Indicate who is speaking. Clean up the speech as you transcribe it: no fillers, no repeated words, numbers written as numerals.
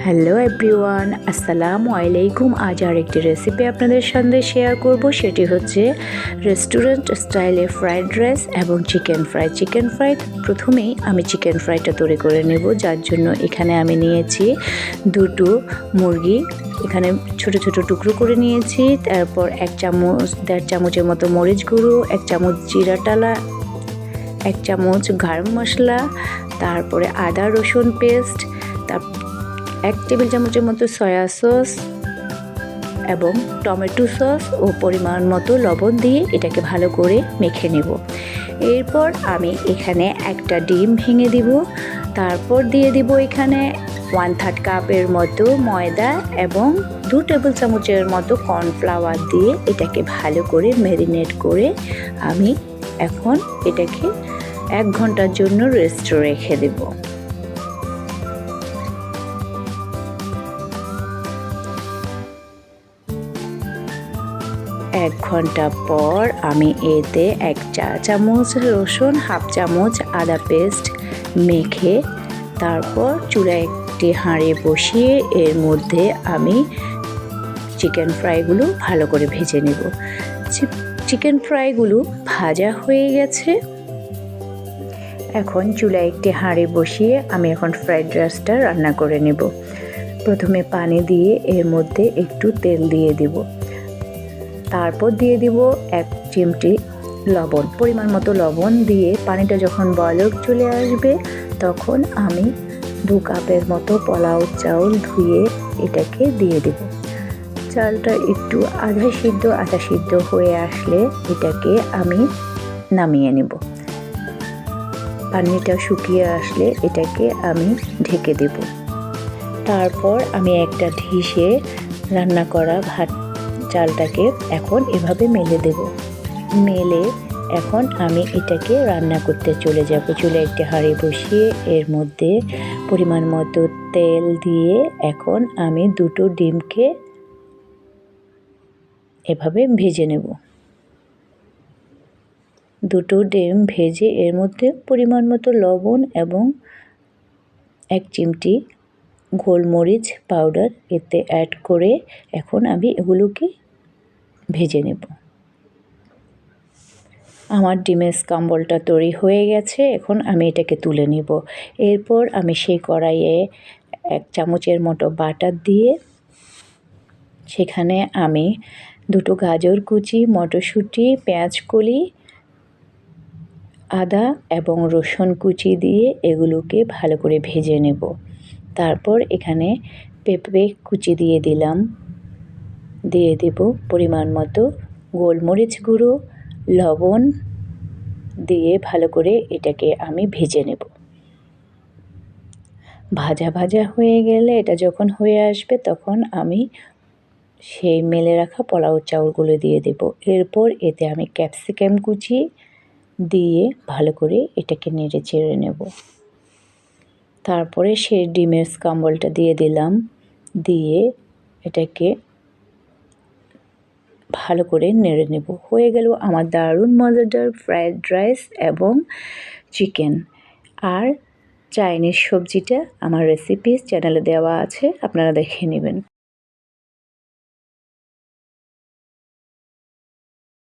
Speaker 1: Hello everyone, আসসালামু আলাইকুম। আজ আরেকটি রেসিপি আপনাদের সঙ্গে শেয়ার করব। সেটি হচ্ছে রেস্টুরেন্ট স্টাইলে ফ্রাইড রাইস এবং চিকেন ফ্রাই। প্রথমেই আমি চিকেন ফ্রাইটা তৈরি করে নেব, যার জন্য এখানে আমি নিয়েছি দুটো মুরগি। এখানে ছোট ছোট টুকরো করে নিয়েছি। তারপর 1 চামচের মতো মরিচ গুঁড়ো, 1 চামচ জিরা টালা, 1 চামচ গরম মশলা, তারপরে আদা রসুন পেস্ট, 1 টেবিল চামচের মতো সয়া সস এবং টমেটো সস ও পরিমাণ মতো লবণ দিয়ে এটাকে ভালো করে মেখে নেব। এরপর আমি এখানে একটা ডিম ভেঙে দিব। তারপর দিয়ে দিব এখানে 1/3 কাপের মতো ময়দা এবং 2 টেবিল চামচের মতো কর্নফ্লাওয়ার দিয়ে এটাকে ভালো করে ম্যারিনেট করে আমি এখন এটাকে 1 ঘন্টার জন্য রেস্ট রেখে দেব। এক ঘন্টা পর আমি এতে 1 চা চামচ রসুন, 1/2 চামচ আদা পেস্ট মেখে তারপর চুলায় একটি হাঁড়ি বসিয়ে এর মধ্যে আমি চিকেন ফ্রাইগুলো ভালো করে ভেজে নেব। চিকেন ফ্রাইগুলো ভাজা হয়ে গেছে। এখন চুলায় একটি হাঁড়ি বসিয়ে আমি এখন ফ্রাইড রাইসটা রান্না করে নেব। প্রথমে পানি দিয়ে এর মধ্যে একটু তেল দিয়ে দেব। তারপর দিয়ে দিব 1 চিমটি লবণ, পরিমাণ মতো লবণ দিয়ে পানিটা যখন বলক চলে আসবে তখন আমি 2 কাপের মতো পোলাও চাউল ধুয়ে এটাকে দিয়ে দেব। চালটা একটু আধা সিদ্ধ হয়ে আসলে এটাকে আমি নামিয়ে নেব। পানিটা শুকিয়ে আসলে এটাকে আমি ঢেকে দেব। তারপর আমি একটা ডিশে রান্না করা চালটাকে এখন এভাবে মেলে দেব। মেলে এখন আমি এটাকে রান্না করতে চলে যাব। চুলায় একটি হাঁড়ি বসিয়ে এর মধ্যে পরিমাণ মতো তেল দিয়ে এখন আমি 2টো ডিমকে এভাবে ভেজে নেব। 2টো ডিম ভেজে এর মধ্যে পরিমাণ মতো লবণ এবং 1 চিমটি গোলমরিচ পাউডার এতে অ্যাড করে এখন আমি এগুলোকে ভেজে নেব। আমার ডিমের স্ক্রাম্বলটা তৈরি হয়ে গেছে। এখন আমি এটাকে তুলে নেব। এরপর আমি সেই কড়াইয়ে 1 চামচের মতো বাটার দিয়ে সেখানে আমি 2টো গাজর কুচি, মটরশুঁটি, পেঁয়াজ কলি, আদা এবং রসুন কুচি দিয়ে এগুলোকে ভালো করে ভেজে নেব। তারপর এখানে পেঁপে কুচি দিয়ে দিলাম। দিয়ে দেব পরিমাণ মতো গোলমরিচ গুঁড়ো, লবণ দিয়ে ভালো করে এটাকে আমি ভেজে নেব। ভাজা হয়ে গেলে এটা যখন হয়ে আসবে তখন আমি সেই মেলে রাখা পোলাও চাউলগুলো দিয়ে দেব। এরপর এতে আমি ক্যাপসিকাম কুচি দিয়ে ভালো করে এটাকে নেড়ে চেড়ে নেব। তারপরে সেই ডিমের স্ক্রাম্বলটা দিয়ে দিলাম। দিয়ে এটাকে ভালো করে নেড়ে নেব। হয়ে গেল আমার দারুণ মজাদার ফ্রাইড রাইস এবং চিকেন। আর চাইনিজ সবজিটা আমার রেসিপি চ্যানেলে দেওয়া আছে, আপনারা দেখে নেবেন।